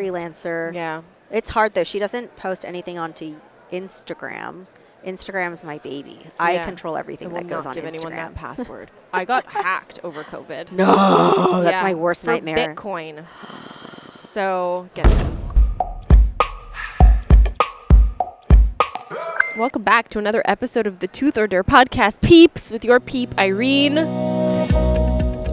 freelancer. Yeah. It's hard, though. She doesn't post anything onto Instagram. Instagram is my baby. I control everything that goes on Instagram. I will not give anyone that password. I got hacked over COVID. No, that's my worst for nightmare. Bitcoin. So, get this. Welcome back to another episode of the Tooth or Dare podcast, Peeps, with your peep, Irene.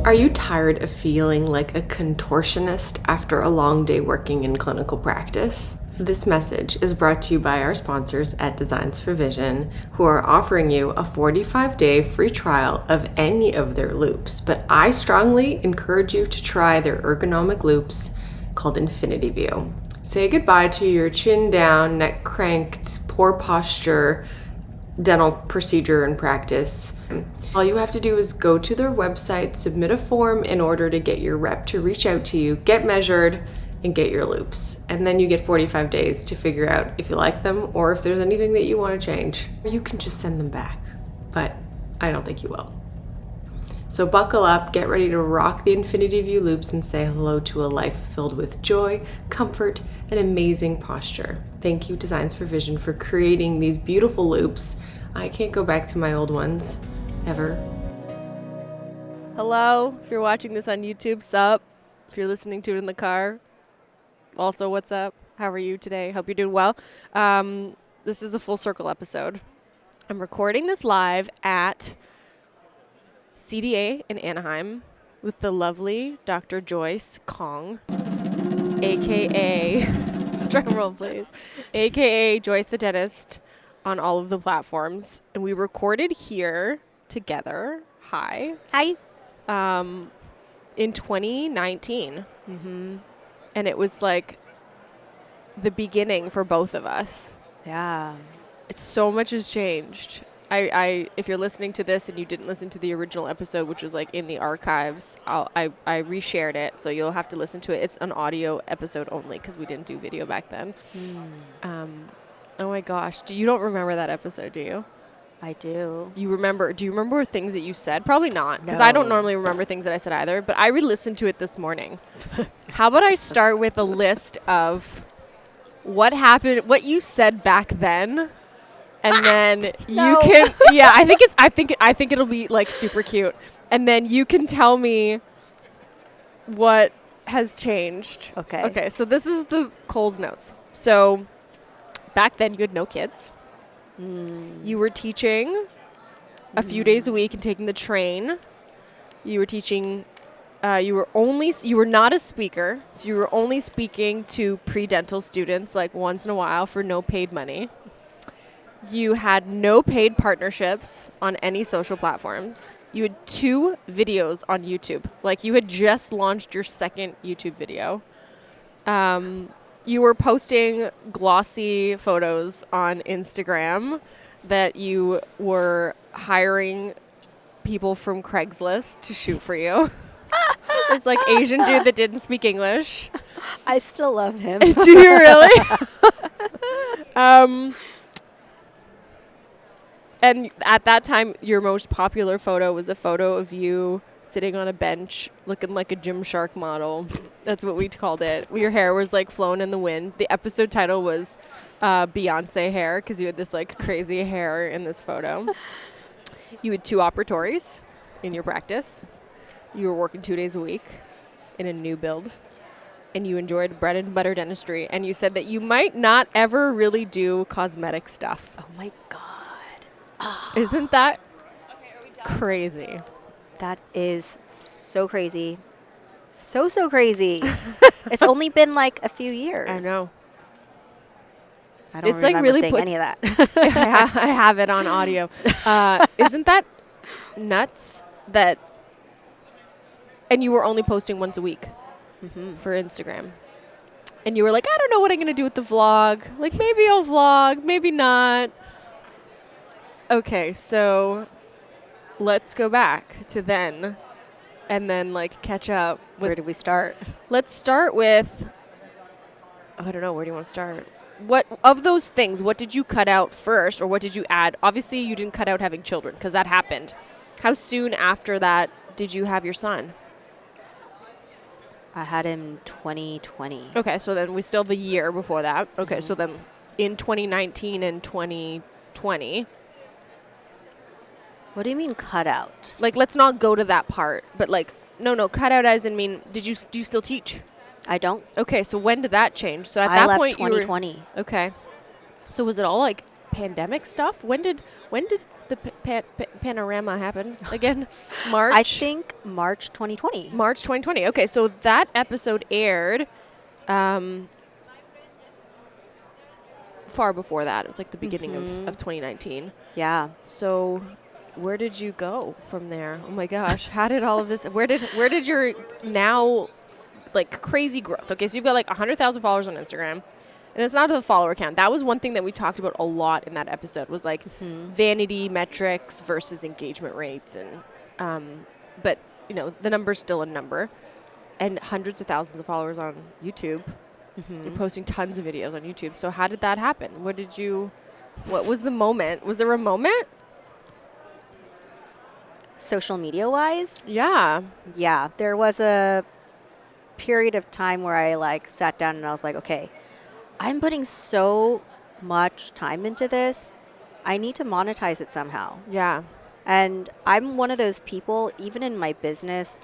Are you tired of feeling like a contortionist after a long day working in clinical practice? This message is brought to you by our sponsors at Designs for Vision, who are offering you a 45-day free trial of any of their loops. But I strongly encourage you to try their ergonomic loops called Infinity View. Say goodbye to your chin down, neck cranked, poor posture, dental procedure and practice. All you have to do is go to their website, submit a form in order to get your rep to reach out to you, get measured, and get your loops. And then you get 45 days to figure out if you like them or if there's anything that you want to change. Or you can just send them back, but I don't think you will. So buckle up, get ready to rock the Infinity View loops and say hello to a life filled with joy, comfort, and amazing posture. Thank you, Designs for Vision, for creating these beautiful loops. I can't go back to my old ones, ever. Hello, if you're watching this on YouTube, sup? If you're listening to it in the car, also, what's up? How are you today? Hope you're doing well. This is a full circle episode. I'm recording this live at CDA in Anaheim with the lovely Dr. Joyce Kahng, a.k.a. drum roll, please, a.k.a. Joyce the Dentist on all of the platforms. And we recorded here together. Hi. In 2019. Mm-hmm. And it was like the beginning for both of us. Yeah. So much has changed. I if you're listening to this and you didn't listen to the original episode, which was like in the archives, I reshared it, so you'll have to listen to it. It's an audio episode only because we didn't do video back then. Oh my gosh, you don't remember that episode, do you? I do. Do you remember things that you said? Probably not, because I don't normally remember things that I said either, but I re-listened to it this morning. How about I start with a list of what happened, what you said back then, and then you can, I think it'll be like super cute. And then you can tell me what has changed. Okay, so this is the Cole's notes. So back then you had no kids. You were teaching a few days a week and taking the train. You were teaching, you were not a speaker, so you were only speaking to pre-dental students like once in a while for no paid money. You had no paid partnerships on any social platforms. You had 2 videos on YouTube. Like you had just launched your second YouTube video. You were posting glossy photos on Instagram that you were hiring people from Craigslist to shoot for you. This like Asian dude that didn't speak English. I still love him. Do you really? And at that time, your most popular photo was a photo of you sitting on a bench looking like a Gymshark model. That's what we called it. Your hair was like flowing in the wind. The episode title was Beyonce hair because you had this like crazy hair in this photo. You had 2 operatories in your practice. You were working 2 days a week in a new build. And you enjoyed bread and butter dentistry. And you said that you might not ever really do cosmetic stuff. Oh my God. Isn't that crazy? That is so crazy. So crazy. It's only been like a few years. I know. I don't remember really saying any of that. I have it on audio. Isn't that nuts? That, and you were only posting once a week for Instagram. And you were like, I don't know what I'm going to do with the vlog. Like, maybe I'll vlog, maybe not. Okay, so let's go back to then and then, like, catch up. Where did we start? Let's start with, I don't know, where do you want to start? What, of those things, what did you cut out first or what did you add? Obviously, you didn't cut out having children because that happened. How soon after that did you have your son? I had him 2020. Okay, so then we still have a year before that. Okay, so then in 2019 and 2020. What do you mean cut out? Like, let's not go to that part. But like, no, cut out as in mean, do you still teach? I don't. Okay, so when did that change? So at I that left point, 2020. Okay. So was it all like pandemic stuff? When did the panorama happen again? March? I think March 2020. March 2020. Okay, so that episode aired far before that. It was like the beginning of 2019. Yeah. So where did you go from there? Oh my gosh. How did all of this, where did your now like crazy growth? Okay, so you've got like 100,000 followers on Instagram. And it's not a follower count. That was one thing that we talked about a lot in that episode was like vanity metrics versus engagement rates. And but, you know, the number's still a number. And hundreds of thousands of followers on YouTube. You're posting tons of videos on YouTube. So how did that happen? What was the moment? Was there a moment? Social media wise? Yeah. Yeah. There was a period of time where I like sat down and I was like, okay, I'm putting so much time into this. I need to monetize it somehow. Yeah. And I'm one of those people, even in my business,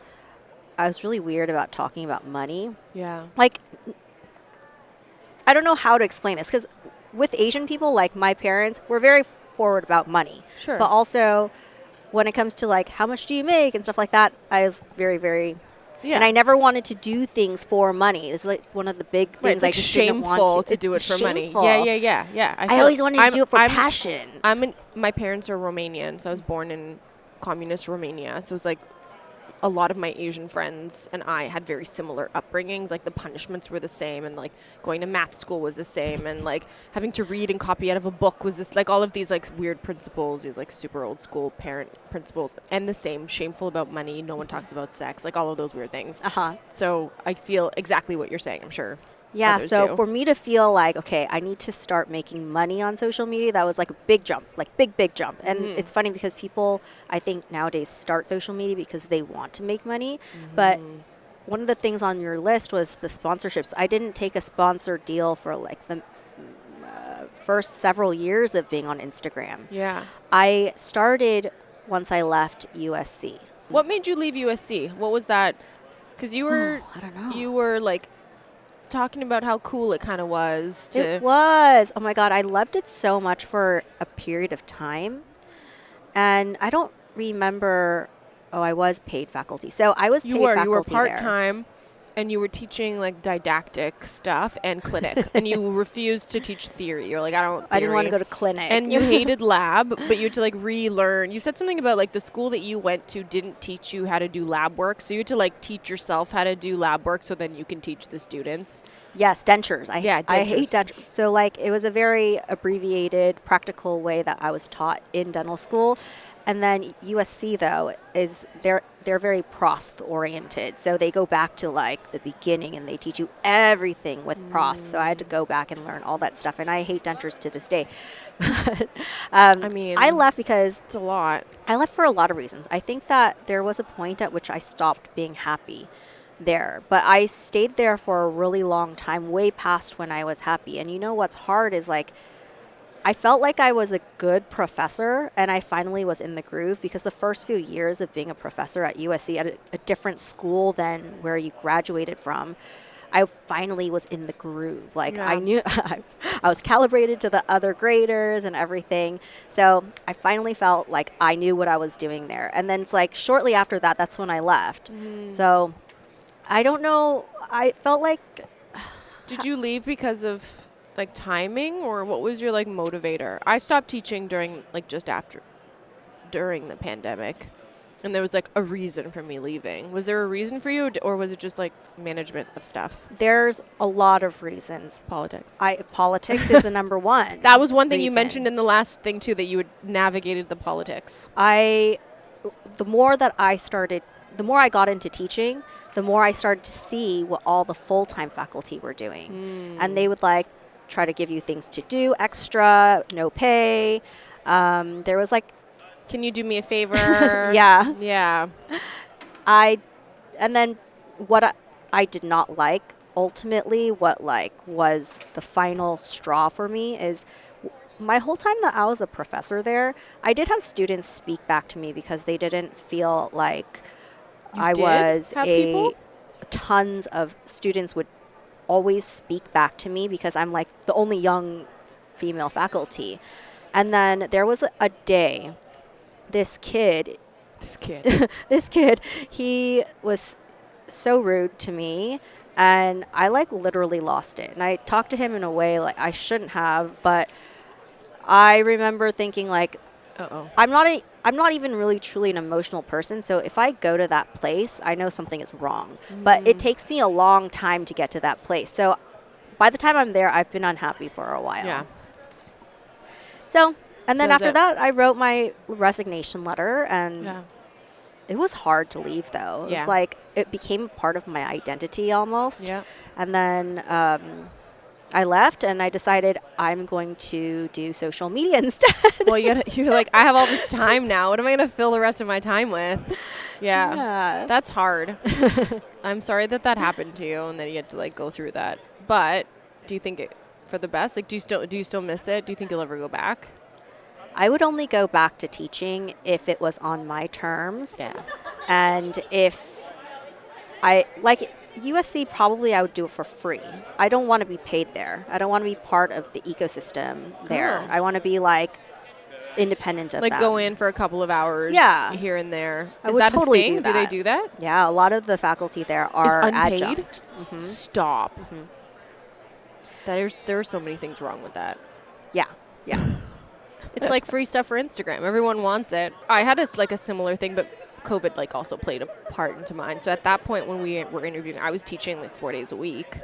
I was really weird about talking about money. Yeah. Like, I don't know how to explain this because with Asian people, like my parents, we're very forward about money. Sure. But also when it comes to like, how much do you make and stuff like that, I was very, very... Yeah. And I never wanted to do things for money. It's like one of the big things It's like I just didn't want shameful to. to do it for shameful. money. Yeah. I always wanted to do it for passion. My parents are Romanian, so I was born in communist Romania. So it was like a lot of my Asian friends and I had very similar upbringings. Like the punishments were the same, and like going to math school was the same, and like having to read and copy out of a book was this, like all of these like weird principles, these like super old school parent principles, and the same shameful about money. No one talks about sex, like all of those weird things. So I feel exactly what you're saying. I'm sure. Yeah, so do. for me to feel like, okay, I need to start making money on social media, that was like a big jump, like big jump. And it's funny because people, I think nowadays start social media because they want to make money. But one of the things on your list was the sponsorships. I didn't take a sponsor deal for like the first several years of being on Instagram. Yeah. I started once I left USC. What made you leave USC? What was that? Because you were, I don't know. You were like talking about how cool it kind of was to. It was. Oh my God, I loved it so much for a period of time. And I don't remember. Oh, I was paid faculty. So I was paid faculty. You were part-time. And you were teaching like didactic stuff and clinic, and you refused to teach theory. You're like, I didn't want to go to clinic. And you hated lab, but you had to like relearn. You said something about like the school that you went to didn't teach you how to do lab work, so you had to like teach yourself how to do lab work, so then you can teach the students. Yes, dentures. I hate dentures. So like it was a very abbreviated, practical way that I was taught in dental school. And then USC though is they're very pros oriented, so they go back to like the beginning and they teach you everything with pros. So I had to go back and learn all that stuff, and I hate dentures to this day. I mean, I left because it's a lot. I left for a lot of reasons. I think that there was a point at which I stopped being happy there, but I stayed there for a really long time, way past when I was happy. And you know what's hard is like, I felt like I was a good professor, and I finally was in the groove, because the first few years of being a professor at USC at a different school than where you graduated from, I finally was in the groove. Like I knew I was calibrated to the other graders and everything. So I finally felt like I knew what I was doing there. And then it's like shortly after that, that's when I left. So I don't know. I felt like... Did you leave because of like timing, or what was your like motivator? I stopped teaching during the pandemic, and there was like a reason for me leaving. Was there a reason for you, or was it just like management of stuff? There's a lot of reasons. Politics. Politics is the number one. That was one thing you reason. mentioned in the last thing too, that you had navigated the politics. The more I got into teaching, the more I started to see what all the full-time faculty were doing. And they would like try to give you things to do extra, no pay. There was like, can you do me a favor? Yeah. Yeah. And then I did not like, ultimately what like was the final straw for me is my whole time that I was a professor there, I did have students speak back to me because they didn't feel like You I did was have a people? tons of students would always speak back to me because I'm like the only young female faculty. And then there was a day, this kid, This kid. this kid, he was so rude to me, and I like literally lost it. And I talked to him in a way like I shouldn't have, but I remember thinking like Uh-oh. I'm not even really truly an emotional person, so if I go to that place, I know something is wrong. But it takes me a long time to get to that place. So by the time I'm there, I've been unhappy for a while. Yeah. So, and then So after that, I wrote my resignation letter, and Yeah. it was hard to leave, though. It Yeah. was like it became part of my identity almost. Yeah. And then I left, and I decided I'm going to do social media instead. Well, you're like, I have all this time now. What am I going to fill the rest of my time with? Yeah. Yeah. That's hard. I'm sorry that happened to you and that you had to like go through that. But do you think it for the best? Like, do you still miss it? Do you think you'll ever go back? I would only go back to teaching if it was on my terms. Yeah. And if I like USC, probably I would do it for free. I don't want to be paid there. I don't want to be part of the ecosystem there. Oh. I want to be like independent of Like them. go in for a couple of hours Yeah. here and there. I Is would that totally a thing? do Do they that. do that? Yeah, a lot of the faculty there are unpaid? adjunct. Stop. There are so many things wrong with that. Yeah, yeah. It's like free stuff for Instagram. Everyone wants it. I had a similar thing, but COVID like also played a part into mine. So at that point when we were interviewing, I was teaching like 4 days a week.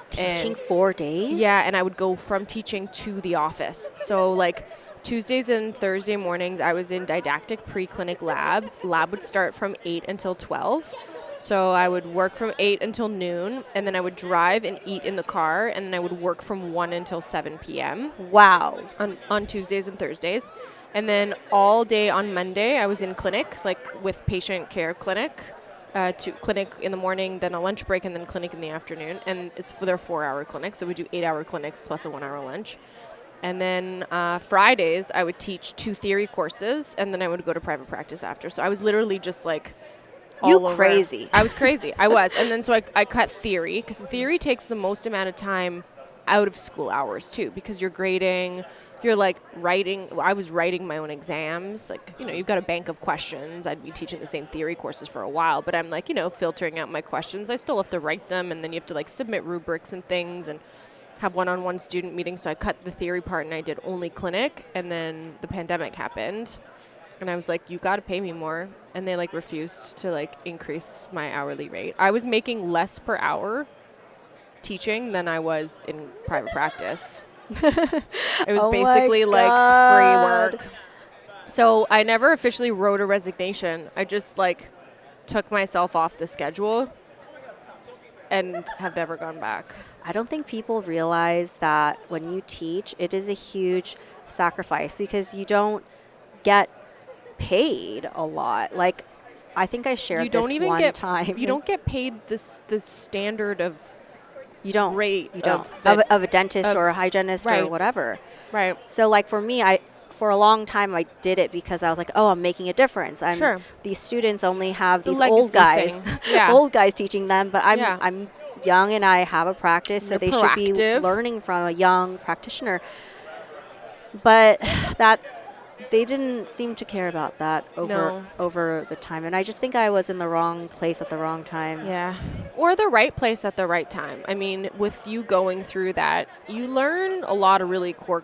Teaching And 4 days? yeah, and I would go from teaching to the office. So like Tuesdays and Thursday mornings, I was in didactic pre-clinic lab. Lab would start from 8 until 12. So I would work from 8 until noon, and then I would drive and eat in the car, and then I would work from 1 until 7 p.m. Wow. on Tuesdays and Thursdays. And then all day on Monday, I was in clinic, like with patient care clinic, to clinic in the morning, then a lunch break, and then clinic in the afternoon. And it's for their 4-hour clinic, so we do 8-hour clinics plus a 1-hour lunch. And then Fridays, I would teach 2 theory courses, and then I would go to private practice after. So I was literally just like You all over. crazy. I was crazy. I was. And then so I cut theory, because theory takes the most amount of time out of school hours too, because you're grading, you're like writing. I was writing my own exams. Like, you've got a bank of questions. I'd be teaching the same theory courses for a while, but I'm like, filtering out my questions. I still have to write them, and then you have to like submit rubrics and things and have one-on-one student meetings. So I cut the theory part and I did only clinic, and then the pandemic happened. And I was like, you got to pay me more. And they like refused to like increase my hourly rate. I was making less per hour teaching than I was in private practice. It was Oh my basically like free work. So I never officially wrote a resignation. I just like took myself off the schedule and have never gone back. I don't think people realize that when you teach, it is a huge sacrifice because you don't get paid a lot. Like, I think I shared You don't this even one get time. You don't get paid the standard of You don't rate You don't of of a dentist of- or a hygienist or right. whatever. right. So, like for me, for a long time I did it because I was like, oh, I'm making a difference. Sure. These students only have The these old legacy guys, thing. Yeah. old guys teaching them, but Yeah. I'm young and I have a practice, so You're they should be proactive. learning from a young practitioner. But that they didn't seem to care about that over the time, and I just think I was in the wrong place at the wrong time. Yeah. Or the right place at the right time. I mean, with you going through that, you learn a lot of really core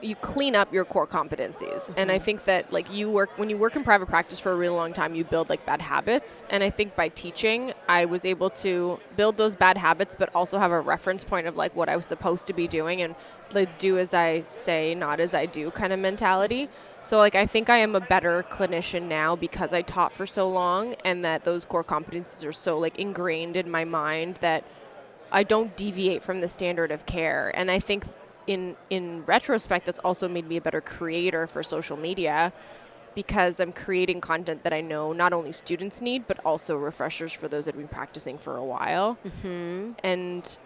you clean up your core competencies. And I think that like when you work in private practice for a really long time, you build like bad habits. And I think by teaching, I was able to build those bad habits, but also have a reference point of like what I was supposed to be doing and like do as I say, not as I do kind of mentality. So like I think I am a better clinician now because I taught for so long, and that those core competencies are so like ingrained in my mind that I don't deviate from the standard of care. And I think in retrospect, that's also made me a better creator for social media, because I'm creating content that I know not only students need, but also refreshers for those that have been practicing for a while. Mm-hmm. And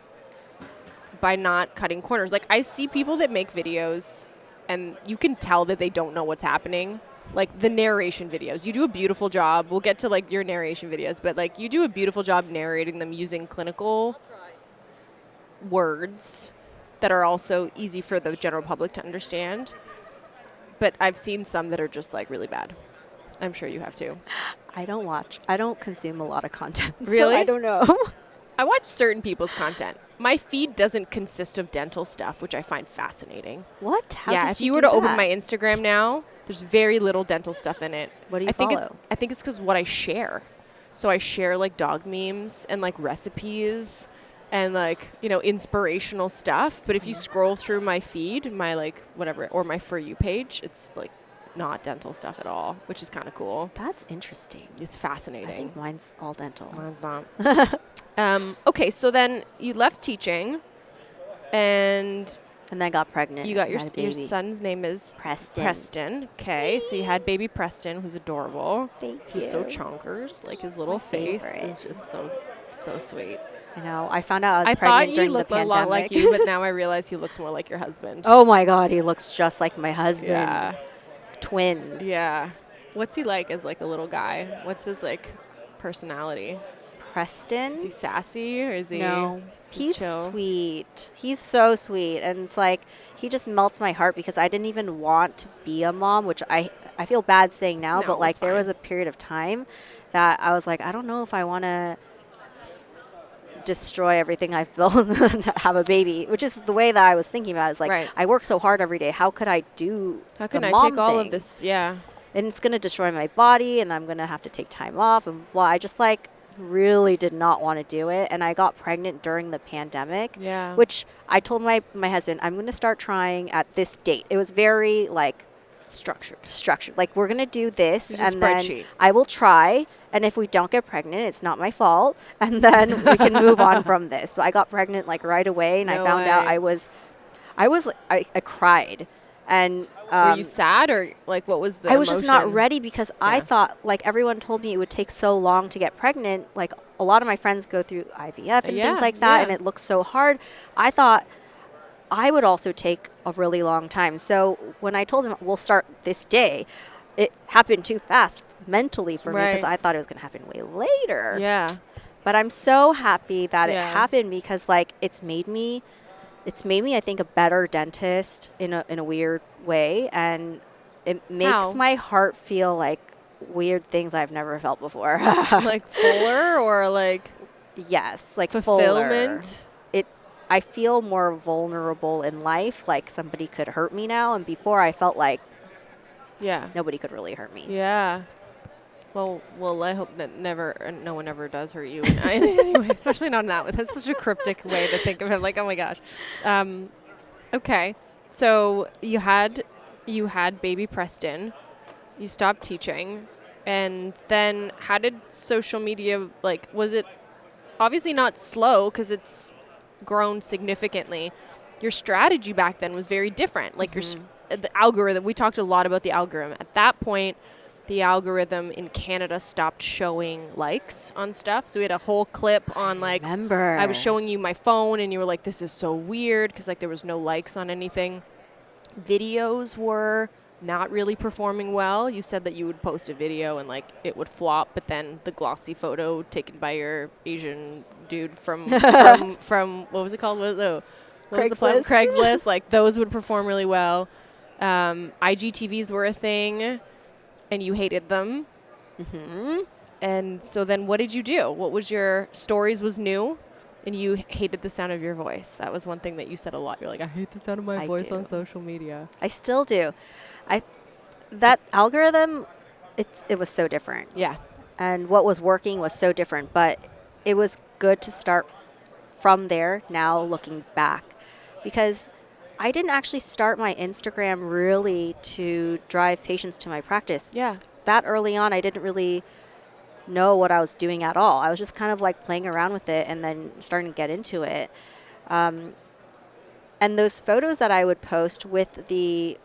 by not cutting corners, like I see people that make videos and you can tell that they don't know what's happening. Like the narration videos, you do a beautiful job. We'll get to like your narration videos, but like you do a beautiful job narrating them using clinical words that are also easy for the general public to understand. But I've seen some that are just like really bad. I'm sure you have too. I don't consume a lot of content. Really? So I don't know. I watch certain people's content. My feed doesn't consist of dental stuff, which I find fascinating. What? How yeah, did if you you were do to open that? my Instagram now, there's very little dental stuff in it. What do you I think follow? I think it's because what I share. So I share like dog memes and like recipes and like, you know, inspirational stuff. But if you scroll through my feed, my like whatever, or my For You page, it's like not dental stuff at all, which is kind of cool. That's interesting. It's I fascinating. think mine's all dental. Mine's not. Okay, so then you left teaching and And then I got pregnant. you got and your had a your baby. son's name is Preston. Preston. Okay, so you had baby Preston, who's adorable. Thank He's so you. chonkers, like his little my face favorite. is just so sweet. I know. I found out I was I pregnant thought during you the looked a pandemic. lot like you, but now I realize he looks more like your husband. Oh my God, he looks just like my husband. Yeah, Twins. yeah. What's he like as like a little guy? What's his like personality? Preston? Is he sassy or is he? No. He's chill? sweet. He's so sweet. And it's like, he just melts my heart because I didn't even want to be a mom, which I feel bad saying now, No, but like it's there fine. was a period of time that I was like, I don't know if I want to destroy everything I've built and have a baby, which is the way that I was thinking about it. It's like, Right. I work so hard every day. How could I do How can the I mom take all thing? of this? Yeah. And it's going to destroy my body and I'm going to have to take time off. And well, I just like really did not want to do it. And I got pregnant during the pandemic, Yeah. which I told my husband, I'm going to start trying at this date. It was very like structured. Like we're going to do this Here's a and then spreadsheet. I will try. And if we don't get pregnant, it's not my fault. And then we can move on from this. But I got pregnant like right away. And I No found out way. I cried. And Were you sad or like what was the I was just not emotion? ready because I Yeah. thought, like everyone told me it would take so long to get pregnant. Like a lot of my friends go through IVF and Yeah, things like that, yeah. and it looks so hard. I thought I would also take a really long time. So when I told him we'll start this day, it happened too fast mentally for me because Right. I thought it was going to happen way later. Yeah. But I'm so happy that Yeah. it happened because like it's made me I think a better dentist in a weird way, and it makes How? my heart feel like weird things I've never felt before. Like fuller or like Yes, like fulfillment? fuller. I feel more vulnerable in life, like somebody could hurt me now, and before I felt like Yeah. nobody could really hurt me. Yeah. Well, I hope that no one ever does hurt you. Anyway, especially not in that way. That's such a cryptic way to think of it. Like, oh my gosh. Okay. So you had baby Preston. You stopped teaching, and then how did social media like? Was it obviously not slow because it's grown significantly? Your strategy back then was very different. Like the algorithm. We talked a lot about the algorithm. At that point, the algorithm in Canada stopped showing likes on stuff. So we had a whole clip on like Remember, I was showing you my phone and you were like, this is so weird because like there was no likes on anything. Videos were not really performing well. You said that you would post a video and like it would flop, but then the glossy photo taken by your Asian dude from what was it called? What was the platform? Craigslist. Like those would perform really well. IGTVs were a thing. And you hated them. Mm-hmm. And so then what did you do? What was your stories was new and you hated the sound of your voice. That was one thing that you said a lot. You're like, I hate the sound of my voice on social media. I still do. That algorithm, it was so different. Yeah. And what was working was so different. But it was good to start from there now looking back. Because I didn't actually start my Instagram really to drive patients to my practice. Yeah. That early on, I didn't really know what I was doing at all. I was just kind of like playing around with it and then starting to get into it. And those photos that I would post with the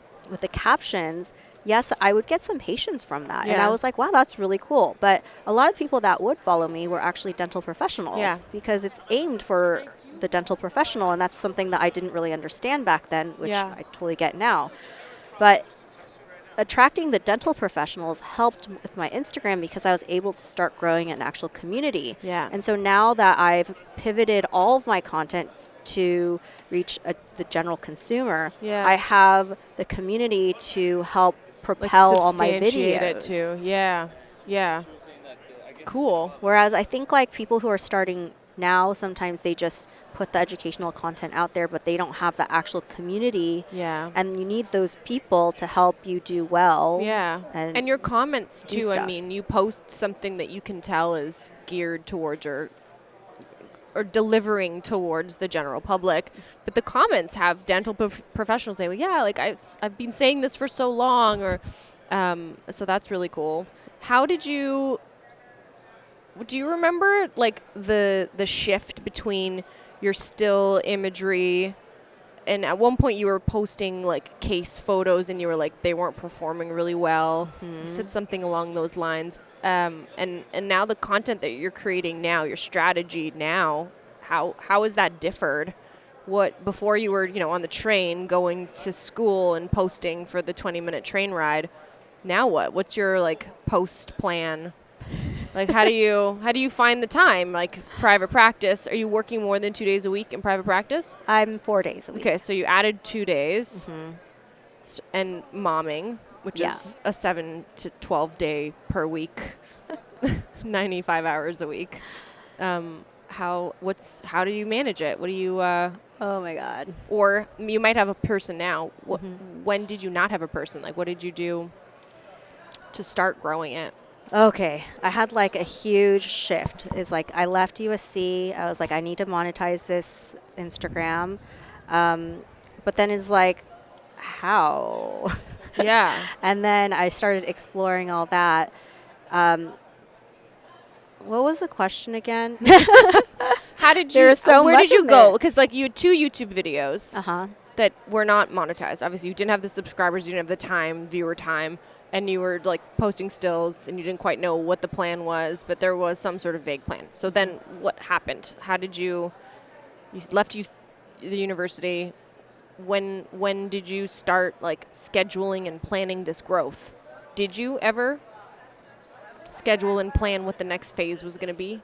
captions, yes, I would get some patients from that. And Yeah. I was like, wow, that's really cool. But a lot of people that would follow me were actually dental professionals Yeah. because it's aimed for the dental professional. And that's something that I didn't really understand back then, which Yeah. I totally get now. But attracting the dental professionals helped with my Instagram because I was able to start growing an actual community. Yeah. And so now that I've pivoted all of my content to reach the general consumer, Yeah. I have the community to help Like propel all my substantiate it videos. too. Yeah. Yeah. Cool. Whereas I think like people who are starting now, sometimes they just put the educational content out there, but they don't have the actual community. Yeah. And you need those people to help you do well. Yeah. And your comments do too. I stuff. mean, you post something that you can tell is geared towards or delivering towards the general public, but the comments have dental professionals saying, yeah, like I've been saying this for so long, or so that's really cool. How did you? Do you remember like the shift between your still imagery, and at one point you were posting like case photos and you were like they weren't performing really well. You said something along those lines. And now the content that you're creating now, your strategy now, how is that differed? What before you were on the train going to school and posting for the 20-minute train ride. Now what? What's your like post plan? Like how do you find the time? Like private practice, are you working more than 2 days a week in private practice? I'm 4 days a week. Okay, so you added 2 days and momming, which is a 7 to 12 day per week, 95 hours a week. How do you manage it? What do you Oh my God. or you might have a person now. When did you not have a person? Like what did you do to start growing it? Okay, I had like a huge shift. Is like I left USC. I was like, I need to monetize this Instagram, but then it's like, how? Yeah. And then I started exploring all that. What was the question again? How did you? There was so where much did you in go? there. Because like you had 2 YouTube videos Uh-huh. that were not monetized. Obviously, you didn't have the subscribers, you didn't have the time, viewer time, and you were like posting stills, and you didn't quite know what the plan was, but there was some sort of vague plan. So then, what happened? How did you? You left the university. When did you start like scheduling and planning this growth? Did you ever schedule and plan what the next phase was going to be?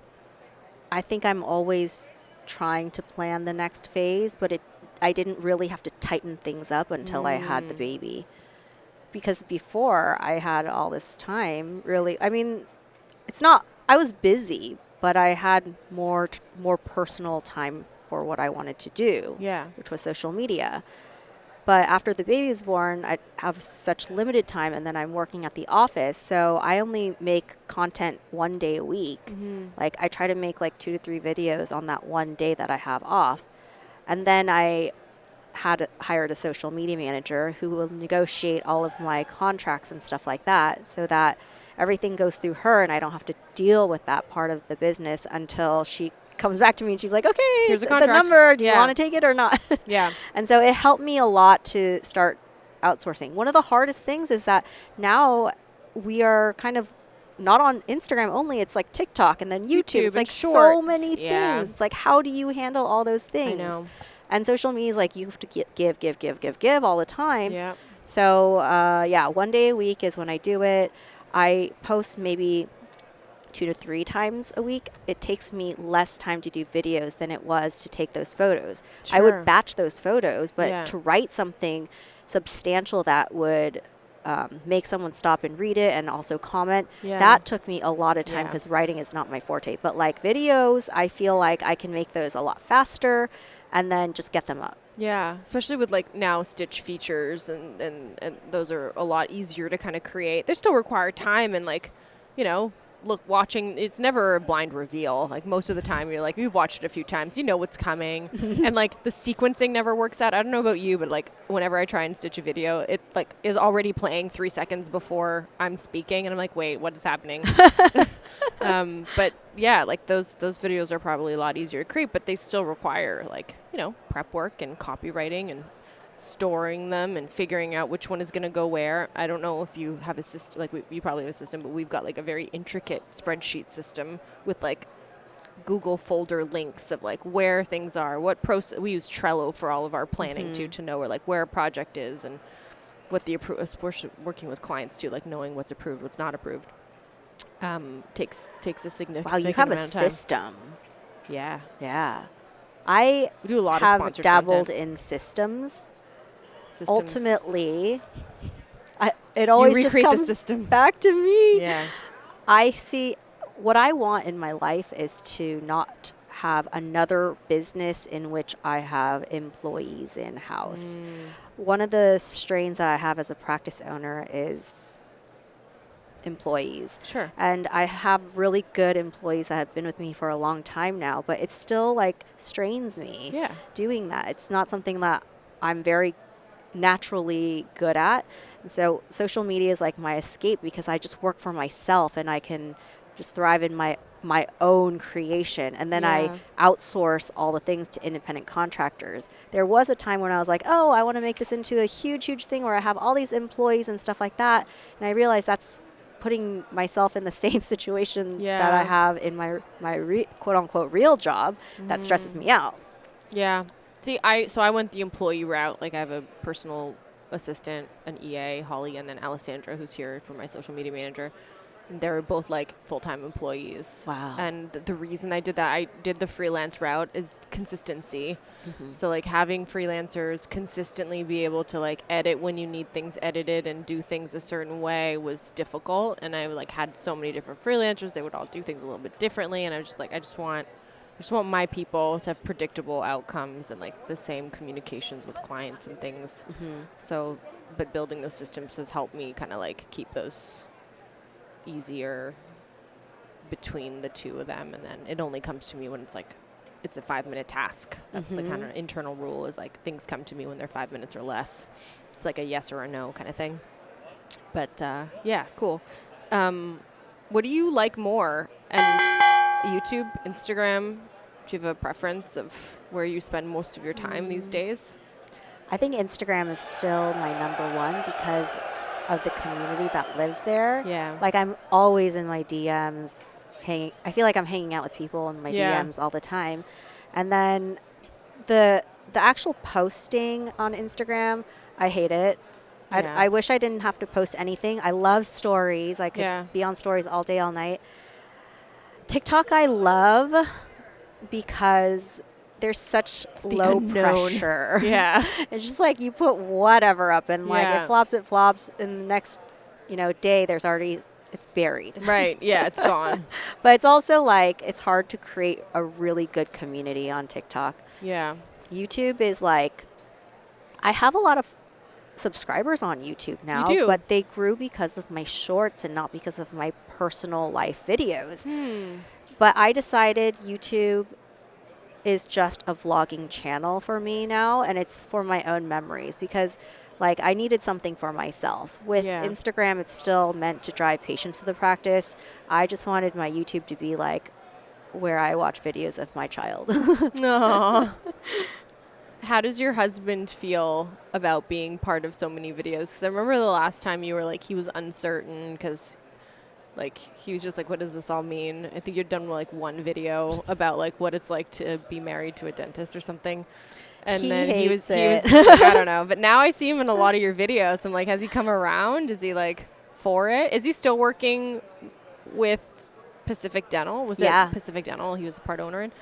I think I'm always trying to plan the next phase, but I didn't really have to tighten things up until I had the baby. Because before I had all this time, really, I mean, I was busy, but I had more personal time for what I wanted to do, Yeah. which was social media. But after the baby was born, I have such limited time, and then I'm working at the office, so I only make content 1 day a week. Like I try to make like 2 to 3 videos on that one day that I have off, and then I hired a social media manager who will negotiate all of my contracts and stuff like that, so that everything goes through her, and I don't have to deal with that part of the business until she comes back to me and she's like, okay, Here's it's a the contract. number. Do you Yeah. want to take it or not? Yeah. And so it helped me a lot to start outsourcing. One of the hardest things is that now we are kind of not on Instagram only. It's like TikTok and then YouTube. It's and like so Shorts. many Yeah. things. It's like, how do you handle all those things? I know. And social media is like you have to give all the time. Yeah. So, 1 day a week is when I do it. I post maybe 2 to 3 times a week. It takes me less time to do videos than it was to take those photos. I Sure. would batch those photos, but Yeah. to write something substantial that would make someone stop and read it and also comment, Yeah. that took me a lot of time Yeah. because writing is not my forte. But like videos, I feel like I can make those a lot faster and then just get them up. Yeah, especially with like now Stitch features and those are a lot easier to kind of create. They still require time and like, watching, it's never a blind reveal. Like most of the time you're like, you've watched it a few times, you know what's coming. And like the sequencing never works out. I don't know about you, but like whenever I try and stitch a video, it like is already playing 3 seconds before I'm speaking. And I'm like, wait, what is happening? But yeah, like those videos are probably a lot easier to create, but they still require like, prep work and copywriting and storing them and figuring out which one is going to go where. I don't know if you have a system, like you probably have a system, but we've got like a very intricate spreadsheet system with like Google folder links of like where things are, what process. We use Trello for all of our planning to know where a project is and what the working with clients too, like knowing what's approved, what's not approved. Takes a significant Wow, you have a amount of time. system. Yeah. Yeah. I We do a lot of have sponsored dabbled content. in systems. Systems. Ultimately, it always just recreate the comes system. back to me. Yeah. I see what I want in my life is to not have another business in which I have employees in-house. One of the strains that I have as a practice owner is employees. Sure. And I have really good employees that have been with me for a long time now, but it still like strains me doing that. It's not something that I'm very naturally good at. And so social media is like my escape because I just work for myself and I can just thrive in my own creation. And then I outsource all the things to independent contractors. There was a time when I was like, oh, I want to make this into a huge, huge thing where I have all these employees and stuff like that. And I realized that's putting myself in the same situation that I have in my quote unquote real job that stresses me out. Yeah. See, I went the employee route. Like I have a personal assistant, an EA, Holly, and then Alessandra, who's here for my social media manager. And they're both like full-time employees. Wow. And the reason I did that, I did the freelance route, is consistency. So like having freelancers consistently be able to like edit when you need things edited and do things a certain way was difficult. And I like had so many different freelancers. They would all do things a little bit differently. And I was just like, I just want my people to have predictable outcomes and like the same communications with clients and things. So, but building those systems has helped me kind of like keep those easier between the two of them. And then it only comes to me when it's like, it's a 5-minute task. That's the kind of internal rule, is like things come to me when they're 5 minutes or less. It's like a yes or a no kind of thing. But yeah, cool. What do you like more? And YouTube, Instagram, do you have a preference of where you spend most of your time these days? I think Instagram is still my number one because of the community that lives there. Yeah. Like I'm always in my DMs I feel like I'm hanging out with people in my DMs all the time. And then the actual posting on Instagram, I hate it. I wish I didn't have to post anything. I love stories. I could be on stories all day, all night. TikTok I love because there's such low pressure. Yeah. It's just like you put whatever up and like it flops. In the next, day it's buried. Right. Yeah, it's gone. But it's also like it's hard to create a really good community on TikTok. Yeah. YouTube is like, I have a lot of subscribers on YouTube now, You do? but they grew because of my shorts and not because of my personal life videos. But I decided YouTube is just a vlogging channel for me now, and it's for my own memories because like I needed something for myself. With Instagram, it's still meant to drive patients to the practice. I just wanted my YouTube to be like where I watch videos of my child. Aww. How does your husband feel about being part of so many videos? Because I remember the last time you were like, he was uncertain because like he was just like, what does this all mean? I think you'd done like one video about like what it's like to be married to a dentist or something. And he then hates he it. was like, I don't know. But now I see him in a lot of your videos. I'm like, has he come around? Is he like for it? Is he still working with Pacific Dental? Was it Pacific Dental he was a part owner in?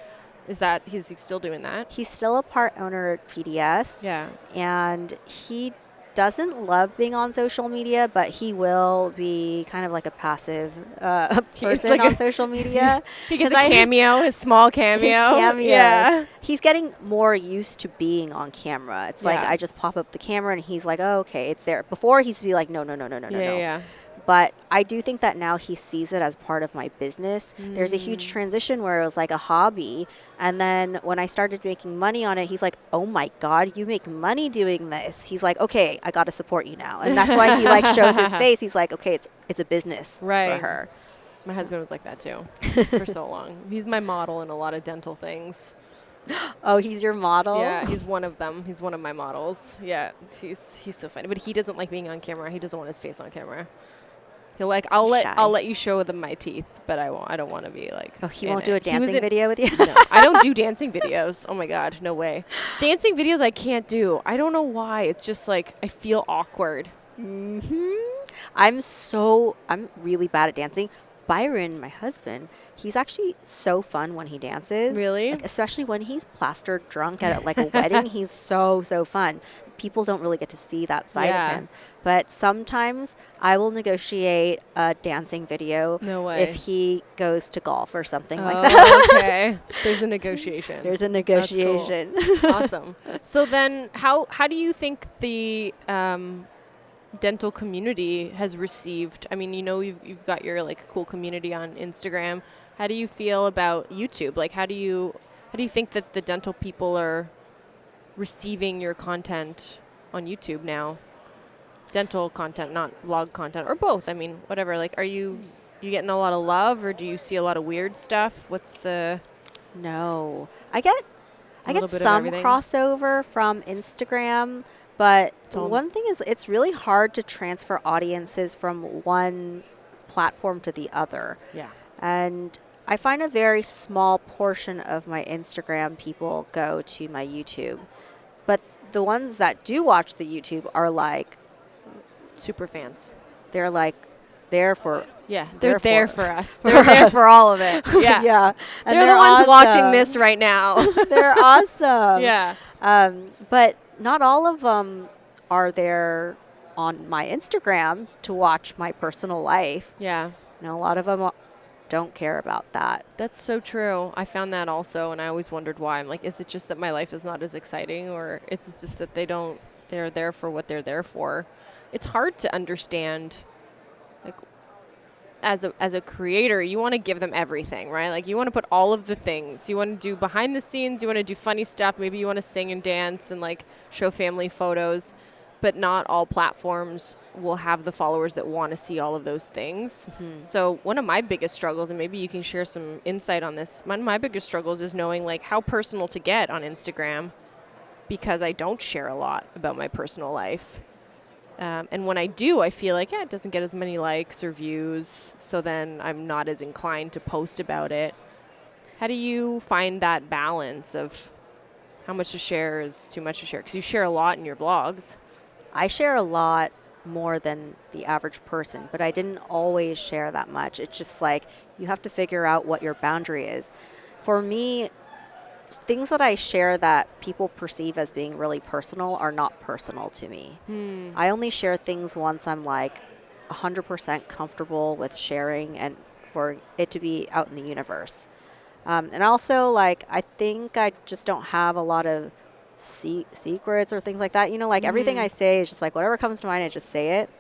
Is he still doing that? He's still a part owner at PDS. Yeah. And he doesn't love being on social media, but he will be kind of like a passive person like on social media. He gets a cameo, his small cameo. His cameos. Yeah. He's getting more used to being on camera. It's like I just pop up the camera and he's like, oh, okay, it's there. Before he used to be like, no. Yeah. But I do think that now he sees it as part of my business. There's a huge transition where it was like a hobby. And then when I started making money on it, he's like, oh my God, you make money doing this. He's like, okay, I got to support you now. And that's why he like shows his face. He's like, okay, it's a business for her. My husband was like that too for so long. He's my model in a lot of dental things. Oh, he's your model? Yeah, he's one of them. He's one of my models. Yeah, he's so funny. But he doesn't like being on camera. He doesn't want his face on camera. He'll like, I'll let you show them my teeth, but I don't want to be like. Oh, he won't do a dancing video with you? No, I don't do dancing videos. Oh my God, no way. Dancing videos I can't do. I don't know why. It's just like I feel awkward. I'm really bad at dancing. Byron, my husband, he's actually so fun when he dances. Really? Like, especially when he's plastered drunk at like a wedding. He's so fun. People don't really get to see that side of him. But sometimes I will negotiate a dancing video No way. if he goes to golf or something like that. Okay. There's a negotiation. There's a negotiation. Cool. Awesome. So then how do you think the dental community has received? I mean, you've got your like cool community on Instagram. How do you feel about YouTube? Like how do you think that the dental people are receiving your content on YouTube now? Dental content, not vlog content, or both. I mean, whatever. Like, are you getting a lot of love, or do you see a lot of weird stuff? What's the? No, I get bit some of everything? crossover from Instagram, but one thing is it's really hard to transfer audiences from one platform to the other. Yeah. And I find a very small portion of my Instagram people go to my YouTube. But the ones that do watch the YouTube are like Super fans. they're like there for Yeah, they're there for us. They're there for all of it. Yeah. Yeah. And They're the ones awesome. watching this right now. They're awesome. Yeah. But not all of them are there on my Instagram to watch my personal life. Yeah. A lot of them don't care about that. That's so true. I found that also, and I always wondered why. I'm like, is it just that my life is not as exciting, or it's just that they're there for what they're there for? It's hard to understand. Like, as a creator, you want to give them everything, right? Like, you want to put all of the things. You want to do behind the scenes. You want to do funny stuff. Maybe you want to sing and dance and like show family photos, but not all platforms will have the followers that want to see all of those things. Mm-hmm. So one of my biggest struggles, and maybe you can share some insight on this, one of my biggest struggles is knowing like how personal to get on Instagram, because I don't share a lot about my personal life. And when I do, I feel like, it doesn't get as many likes or views, so then I'm not as inclined to post about it. How do you find that balance of how much to share is too much to share? Because you share a lot in your vlogs. I share a lot more than the average person, but I didn't always share that much. It's just like you have to figure out what your boundary is. For me, things that I share that people perceive as being really personal are not personal to me. I only share things once I'm like 100% comfortable with sharing and for it to be out in the universe. And also, like, I think I just don't have a lot of secrets or things like that. Everything I say is just like whatever comes to mind, I just say it.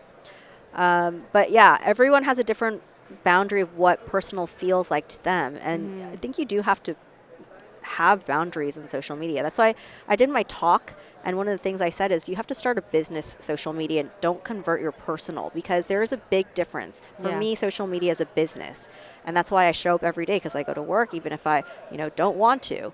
But yeah, everyone has a different boundary of what personal feels like to them. And I think you do have to have boundaries in social media. That's why I did my talk, and one of the things I said is you have to start a business social media and don't convert your personal, because there is a big difference. For me, social media is a business, and that's why I show up every day, because I go to work even if I don't want to.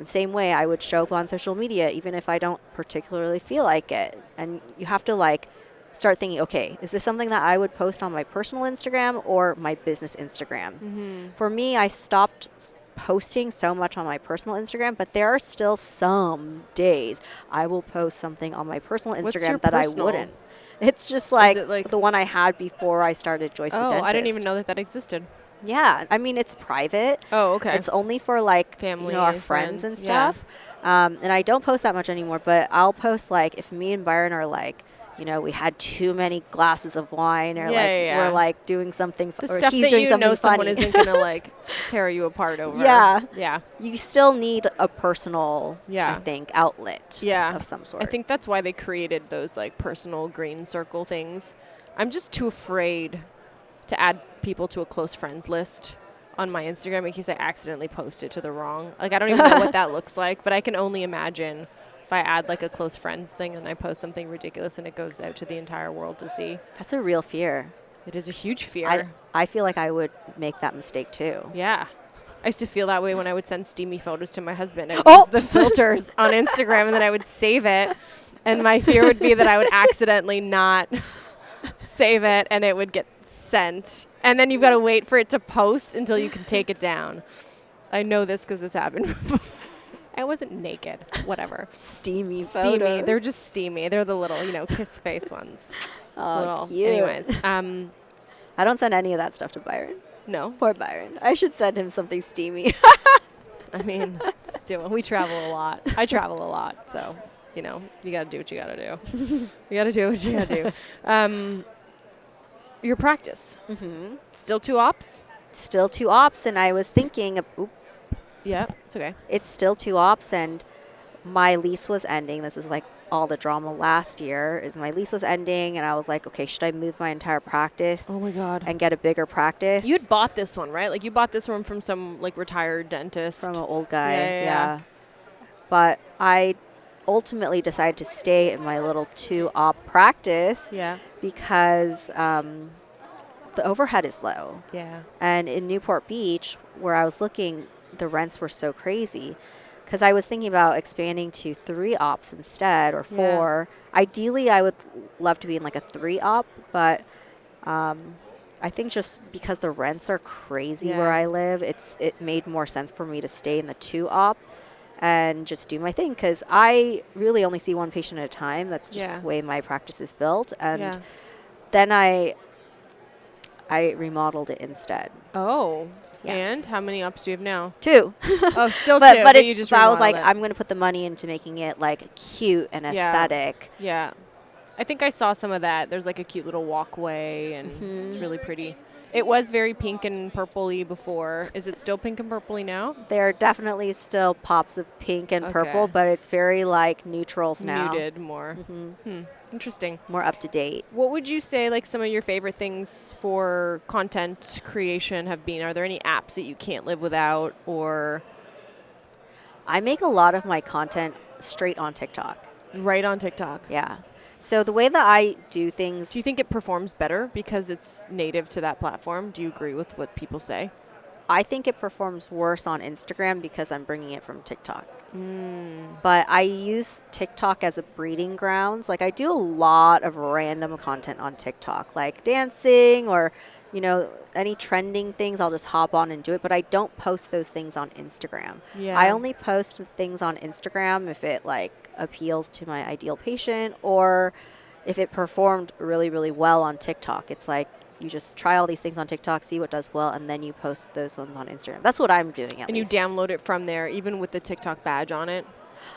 Same way I would show up on social media even if I don't particularly feel like it. And you have to like start thinking, okay, is this something that I would post on my personal Instagram or my business Instagram? For me, I stopped posting so much on my personal Instagram, but there are still some days I will post something on my personal Instagram that personal? I wouldn't. It's just like, like the one I had before I started Joyce the Dentist. I didn't even know that existed. Yeah, I mean, it's private. Oh, okay. It's only for like family, our friends and yeah. stuff. And I don't post that much anymore, but I'll post like if me and Byron are like, we had too many glasses of wine, or we're like doing something, the or stuff he's that doing something someone funny. isn't gonna like tear you apart over. Yeah. You still need a personal, I think, outlet of some sort. I think that's why they created those like personal green circle things. I'm just too afraid to add people to a close friends list on my Instagram in case I accidentally post it to the wrong. Like, I don't even know what that looks like, but I can only imagine if I add like a close friends thing and I post something ridiculous and it goes out to the entire world to see. That's a real fear. It is a huge fear. I feel like I would make that mistake too. Yeah. I used to feel that way when I would send steamy photos to my husband. I would Oh! use the filters on Instagram, and then I would save it. And my fear would be that I would accidentally not save it, and it would get sent. And then you've got to wait for it to post until you can take it down. I know this because it's happened. I wasn't naked. Whatever. Steamy Steamy. photos. They're just steamy. They're the little, kiss face ones. Oh, little. cute. Anyways. I don't send any of that stuff to Byron. No. Poor Byron. I should send him something steamy. I mean, we travel a lot. I travel a lot, so you got to do what you got to do. You got to do what you got to do. Your practice. Mm-hmm. Still 2 ops? Still 2 ops, and I was thinking, Yeah, it's okay. it's still 2 ops, and my lease was ending. This is like all the drama last year is my lease was ending, and I was like, okay, should I move my entire practice Oh my God. and get a bigger practice? You'd bought this one, right? Like you bought this one from some retired dentist. From an old guy, Yeah. But I ultimately decided to stay in my little 2 op practice Yeah. because the overhead is low. Yeah. And in Newport Beach, where I was looking, the rents were so crazy. Because I was thinking about expanding to 3 ops instead, or 4. Yeah. Ideally, I would love to be in like a 3 op, but I think just because the rents are crazy where I live, it made more sense for me to stay in the 2 op and just do my thing. Because I really only see 1 patient at a time. That's just the way my practice is built. And then I remodeled it instead. Oh. Yeah. And how many ops do you have now? 2. Oh, still 2. But You just I was like, it. I'm going to put the money into making it like cute and aesthetic. Yeah. I think I saw some of that. There's like a cute little walkway, and it's really pretty. It was very pink and purpley before. Is it still pink and purpley now? There are definitely still pops of pink and purple, but it's very like neutrals now. Muted more. Interesting. More up to date. What would you say like some of your favorite things for content creation have been? Are there any apps that you can't live without, or? I make a lot of my content straight on TikTok. Right on TikTok. Yeah. So the way that I do things. Do you think it performs better because it's native to that platform? Do you agree with what people say? I think it performs worse on Instagram because I'm bringing it from TikTok. But I use TikTok as a breeding grounds. Like I do a lot of random content on TikTok, like dancing or, any trending things. I'll just hop on and do it. But I don't post those things on Instagram. Yeah. I only post the things on Instagram if it appeals to my ideal patient or if it performed really, really well on TikTok. It's like you just try all these things on TikTok, see what does well, and then you post those ones on Instagram. That's what I'm doing at least. And you download it from there, even with the TikTok badge on it?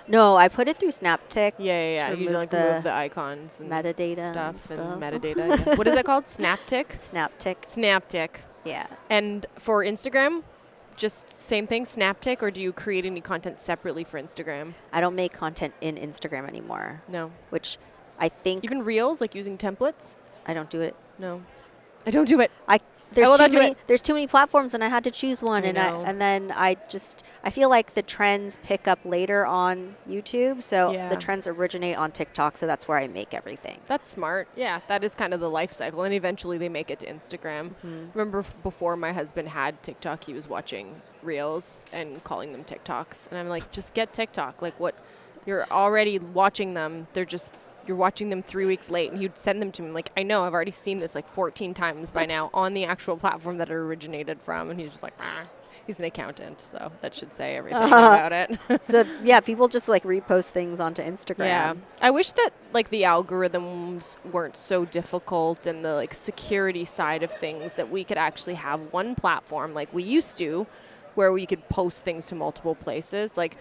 No, I put it through SnapTik. Yeah. To You remove remove the icons and metadata stuff. and Metadata. Yeah. What is that called? SnapTik? SnapTik. Yeah. And for Instagram, just same thing, SnapTik, or do you create any content separately for Instagram? I don't make content in Instagram anymore. No. Which I think Even Reels, like using templates? I don't do it. No. I don't do it. There's too many platforms, and I had to choose one, and then I feel like the trends pick up later on YouTube, so the trends originate on TikTok, so that's where I make everything. That's smart. Yeah, that is kind of the life cycle, and eventually they make it to Instagram. Remember before my husband had TikTok, he was watching Reels and calling them TikToks, and I'm like, just get TikTok. Like, what? You're already watching them. You're watching them 3 weeks late, and he'd send them to me. Like, I know, I've already seen this 14 times by now on the actual platform that it originated from. And he's just like, he's an accountant, so that should say everything about it. So, yeah, people just repost things onto Instagram. Yeah. I wish that the algorithms weren't so difficult and the security side of things, that we could actually have one platform like we used to, where we could post things to multiple places. Like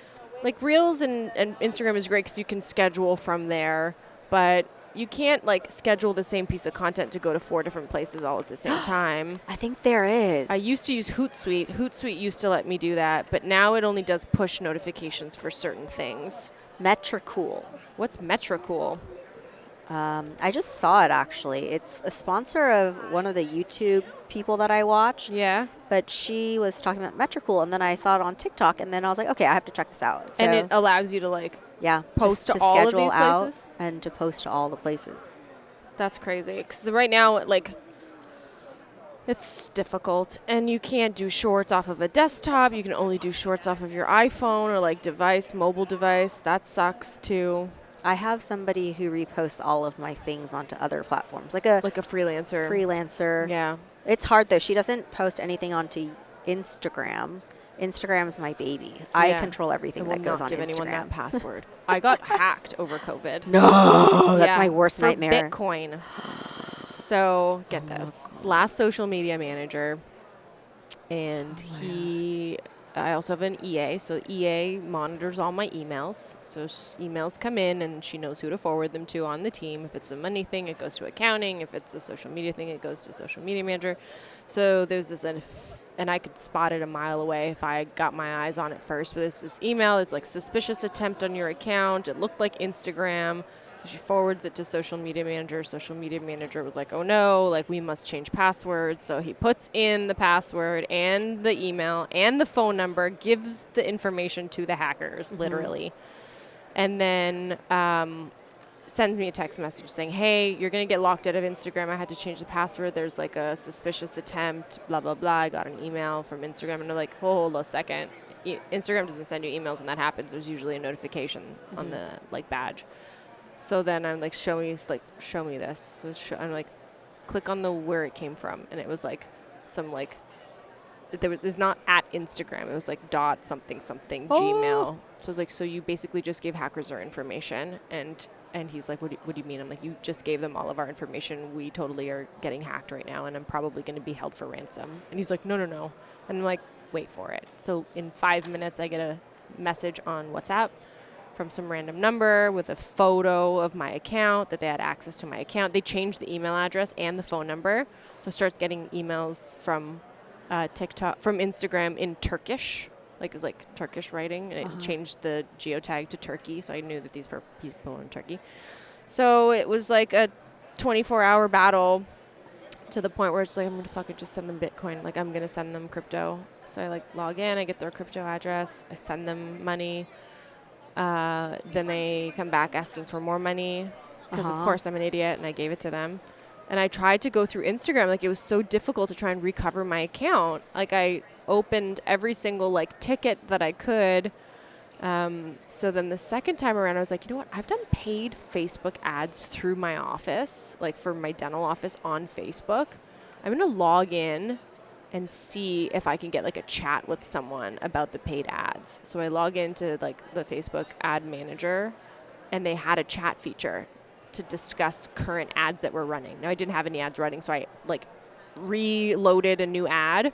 Reels and Instagram is great because you can schedule from there. But you can't schedule the same piece of content to go to 4 different places all at the same time. I think there is. I used to use Hootsuite. Hootsuite used to let me do that, but now it only does push notifications for certain things. Metricool. What's Metricool? I just saw it, actually. It's a sponsor of one of the YouTube people that I watch. Yeah. But she was talking about Metricool, and then I saw it on TikTok, and then I was like, okay, I have to check this out. So, and it allows you to post to all of these places? And to post to all the places. That's crazy. Because right now, It's difficult. And you can't do shorts off of a desktop. You can only do shorts off of your iPhone or like mobile device. That sucks too. I have somebody who reposts all of my things onto other platforms, like a freelancer. Yeah. It's hard though. She doesn't post anything onto Instagram. Instagram is my baby. I control everything that goes on Instagram. I will not give anyone that password. I got hacked over COVID. No, that's my worst nightmare. Bitcoin. So get this. Last social media manager, and I also have an EA. So EA monitors all my emails. So emails come in, and she knows who to forward them to on the team. If it's a money thing, it goes to accounting. If it's a social media thing, it goes to social media manager. So there's this, and I could spot it a mile away if I got my eyes on it first. But it's this email. It's like suspicious attempt on your account. It looked like Instagram. So she forwards it to social media manager. Social media manager was like, oh no, like we must change passwords. So he puts in the password and the email and the phone number, gives the information to the hackers, literally. And then sends me a text message saying, hey, you're going to get locked out of Instagram. I had to change the password. There's like a suspicious attempt, blah, blah, blah. I got an email from Instagram. And I'm like, hold a second. Instagram doesn't send you emails when that happens. There's usually a notification on the like badge. So then I'm like, show me this. So I'm like, click on where it came from. And it was like some like, it's not at Instagram. It was like dot something Gmail. So it's like, so you basically just gave hackers our information. And he's like, what do you mean? I'm like, you just gave them all of our information. We totally are getting hacked right now. And I'm probably going to be held for ransom. And he's like, no. And I'm like, wait for it. So in 5 minutes, I get a message on WhatsApp from some random number with a photo of my account, that they had access to my account. They changed the email address and the phone number. So I start getting emails from Instagram in Turkish. Like it was like Turkish writing, and it changed the geotag to Turkey. So I knew that these were people in Turkey. So it was like a 24-hour battle to the point where it's like, I'm going to fucking just send them Bitcoin. Like I'm going to send them crypto. So I like log in, I get their crypto address, I send them money. Then they come back asking for more money because, of course, I'm an idiot and I gave it to them. And I tried to go through Instagram. Like, it was so difficult to try and recover my account. Like, I opened every single, like, ticket that I could. So then the second time around, I was like, you know what? I've done paid Facebook ads through my office, like for my dental office on Facebook. I'm going to log in and see if I can get like a chat with someone about the paid ads. So I log into like the Facebook ad manager, and they had a chat feature to discuss current ads that were running. Now I didn't have any ads running, so I like reloaded a new ad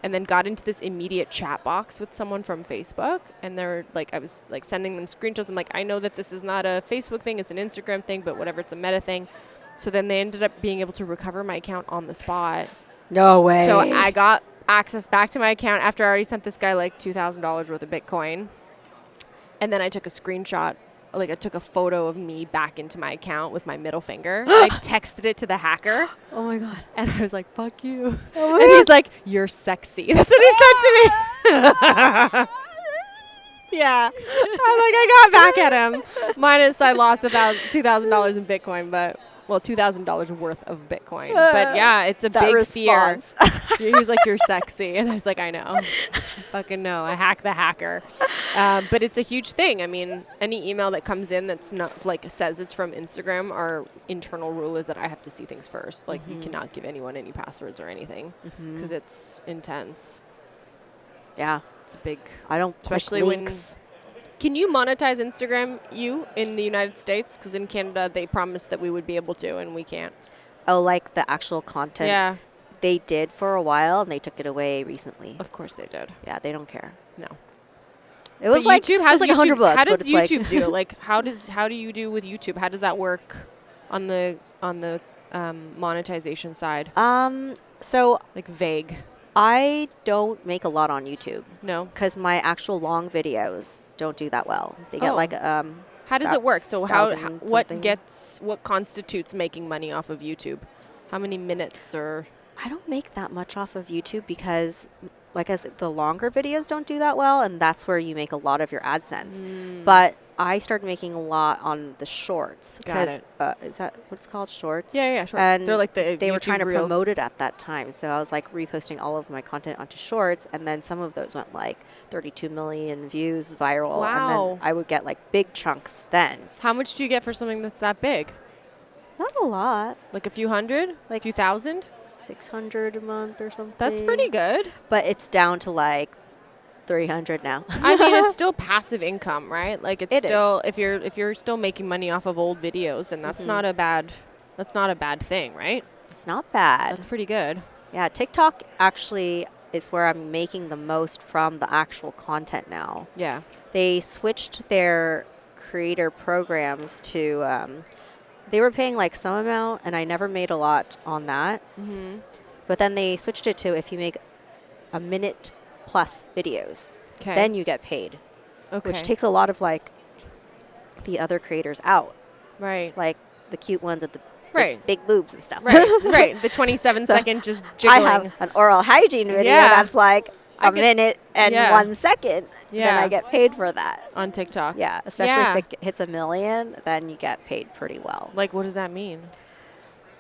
and then got into this immediate chat box with someone from Facebook. And they're like, I was like sending them screenshots. I'm like, I know that this is not a Facebook thing, it's an Instagram thing, but whatever, it's a Meta thing. So then they ended up being able to recover my account on the spot. No way. So I got access back to my account after I already sent this guy like $2,000 worth of Bitcoin. And then I took a screenshot, like I took a photo of me back into my account with my middle finger. I texted it to the hacker. Oh my God. And I was like, fuck you. Oh, and he's like, you're sexy. That's what he said to me. Yeah. I got back at him. Minus I lost about $2,000 in Bitcoin, but... Well, $2,000 worth of Bitcoin. But yeah, it's a big response. Fear. He was like, you're sexy. And I was like, I know. Fucking no. I hacked the hacker. But it's a huge thing. I mean, any email that comes in that's not like says it's from Instagram, our internal rule is that I have to see things first. Like you cannot give anyone any passwords or anything because it's intense. Yeah. It's a big. I don't especially click links. Can you monetize Instagram in the United States? Because in Canada, they promised that we would be able to, and we can't. Oh, like the actual content? Yeah. They did for a while, and they took it away recently. Of course they did. Yeah, they don't care. No. It was like YouTube has like $100. $100. How does YouTube do? Like, how do you do with YouTube? How does that work on the monetization side? So like vague. I don't make a lot on YouTube. No. Because my actual long videos don't do that well. They get like how does it work? So what constitutes making money off of YouTube? How many minutes or? I don't make that much off of YouTube because, like I said, the longer videos don't do that well, and that's where you make a lot of your AdSense. But I started making a lot on the shorts. Got it. Is that what it's called? Shorts? Yeah, shorts. And They're like the they were YouTube trying to reels. promote it at that time. So I was like reposting all of my content onto shorts. And then some of those went like 32 million views viral. Wow. And then I would get like big chunks then. How much do you get for something that's that big? Not a lot. Like a few hundred? Like a few thousand? 600 a month or something. That's pretty good. But it's down to like 300 now. I mean, it's still passive income, right? Like it's It still if you're still making money off of old videos, then that's not a bad thing, right? It's not bad. That's pretty good. Yeah, TikTok actually is where I'm making the most from the actual content now. Yeah. They switched their creator programs to they were paying like some amount, and I never made a lot on that. Mhm. But then they switched it to if you make a minute plus videos, Okay. then you get paid, okay. which takes a lot of like the other creators out, right. like the cute ones with the Right. big boobs and stuff. Right. Right. The 27-second just jiggling. I have an oral hygiene video Yeah. that's like I a get- minute and yeah. 1 second. Then Yeah. I get paid for that. on TikTok. Yeah, especially Yeah. if it hits 1 million, then you get paid pretty well. Like, what does that mean?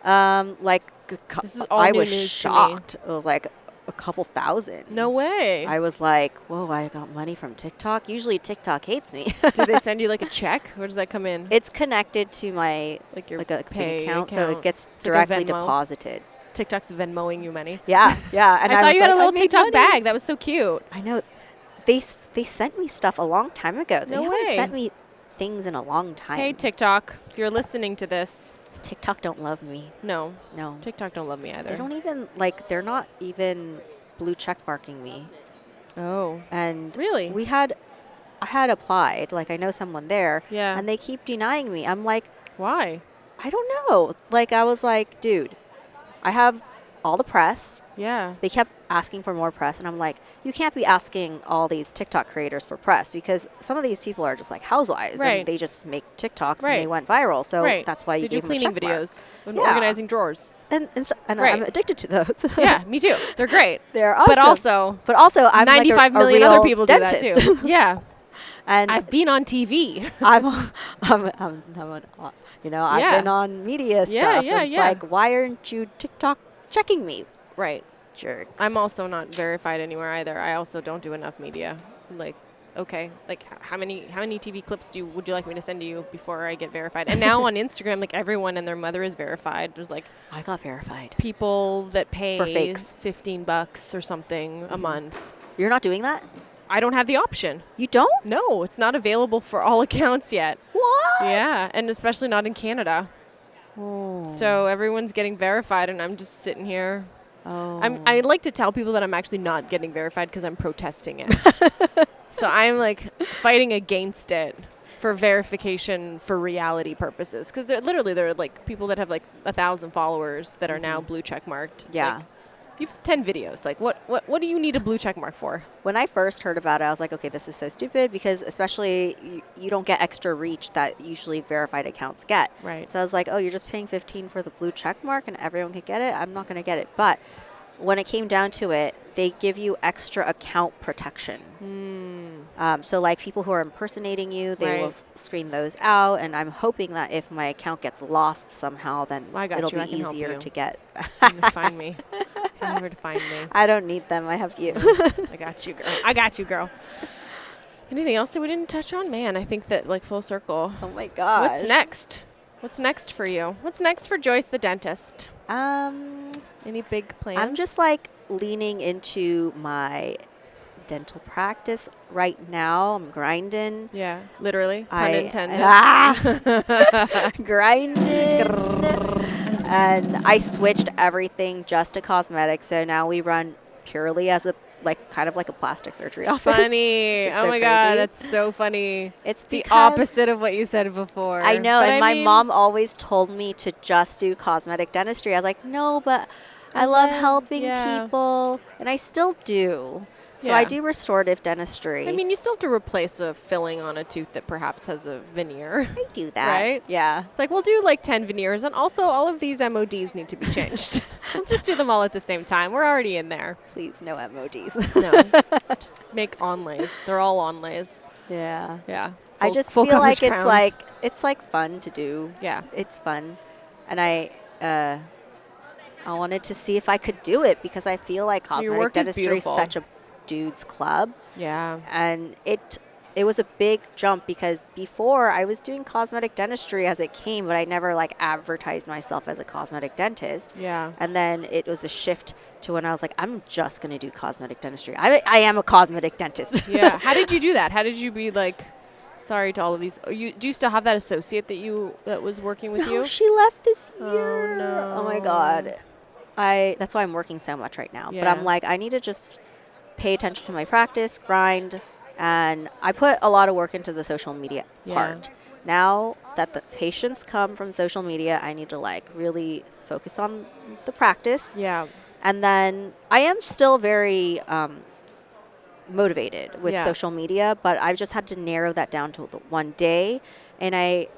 Like This is all I new was news to me. shocked. It was like a couple thousand. No way. I was like, whoa, I got money from TikTok. Usually TikTok hates me. Did they send you like a check? Where does that come in? It's connected to my Like your like a pay big account, so account. it gets It's like a directly Venmo. deposited. TikTok's Venmoing you money. Yeah, yeah. And I saw was you had a like, little I made TikTok money. bag. That was so cute. I know. They sent me stuff a long time ago. They No haven't way. sent me things in a long time. Hey, TikTok, if you're listening to this, TikTok don't love me. no, No. TikTok don't love me either. They don't even like they're not even blue check marking me. Oh, And really? I had applied, like I know someone there, Yeah. and they keep denying me. I'm like, Why? I don't know. Like I was like, dude, I have all the press. Yeah. They kept asking for more press, and I'm like, you can't be asking all these TikTok creators for press because some of these people are just like housewives Right. and they just make TikToks and Right. they went viral. So Right. that's why you They do gave them a cleaning check mark. videos and Yeah. organizing drawers. And Right. I'm addicted to those. Yeah, me too. They're great. They're awesome. But also, I'm 95 like a million real other people dentist. do that too. Yeah. And I've been on TV. you know, I've Yeah. been on media Yeah, stuff. yeah, and it's yeah. like, why aren't you TikTok checking me? Right. Jerks. I'm also not verified anywhere either. I also don't do enough media. Like, okay, like how many TV clips would you like me to send to you before I get verified? And now on Instagram, like everyone and their mother is verified. There's like I got verified. people that pay For fakes. $15 or something a month. You're not doing that? I don't have the option. You don't? No, it's not available for all accounts yet. What? Yeah, and especially not in Canada. Oh. So everyone's getting verified, and I'm just sitting here. Oh. I like to tell people that I'm actually not getting verified because I'm protesting it. So I'm like fighting against it for verification for reality purposes. Because there are like people that have like 1,000 followers that are now blue check marked. It's Yeah. like, you've 10 videos. Like what do you need a blue check mark for? When I first heard about it, I was like, okay, this is so stupid because especially you don't get extra reach that usually verified accounts get. Right. So I was like, oh, you're just paying 15 for the blue check mark and everyone can get it? I'm not going to get it. But when it came down to it, they give you extra account protection. So like people who are impersonating you, they will Right. screen those out. And I'm hoping that if my account gets lost somehow, then I got it'll you. I be can help easier you. to get. You can find me. You know where to find me. I don't need them. I have you. I got you, girl. I got you, girl. Anything else that we didn't touch on? Man, I think that like full circle. Oh my God. What's next? What's next for you? What's next for Joyce the dentist? Any big plans? I'm just like leaning into my dental practice right now. I'm grinding. yeah, literally. Pun intended. Grinding. And I switched everything just to cosmetics. So now we run purely as a kind of like a plastic surgery office. Funny. which is Oh so my God, crazy. that's so funny. It's The because opposite of what you said before. I know, But and my mean, mom always told me to just do cosmetic dentistry. I was like, no, but I love helping people, and I still do. So I Yeah. do restorative dentistry. I mean, you still have to replace a filling on a tooth that perhaps has a veneer. I do that. Right? Yeah. It's like, we'll do like 10 veneers, and also all of these MODs need to be changed. We'll just do them all at the same time. We're already in there. Please, no MODs. No, just make onlays. They're all onlays. Yeah. Yeah. I just full feel like coverage it's like fun to do. Yeah. It's fun. And I wanted to see if I could do it because I feel like Your cosmetic work is dentistry is beautiful. such a dude's club. Yeah. And it was a big jump because before I was doing cosmetic dentistry as it came, but I never like advertised myself as a cosmetic dentist. Yeah. And then it was a shift to when I was like, I'm just going to do cosmetic dentistry. I am a cosmetic dentist. Yeah. How did you do that? How did you be like, sorry to all of these? Do you still have that associate that was working with you? No, she left this Oh, year. no. Oh my God. That's why I'm working so much right now. But Yeah. I'm like, I need to just pay attention to my practice, grind, and I put a lot of work into the social media part. Now that the patients come from social media, I need to like really focus on the practice. Yeah. And then I am still very motivated with social media, but I've just had to narrow that down to the one day. And I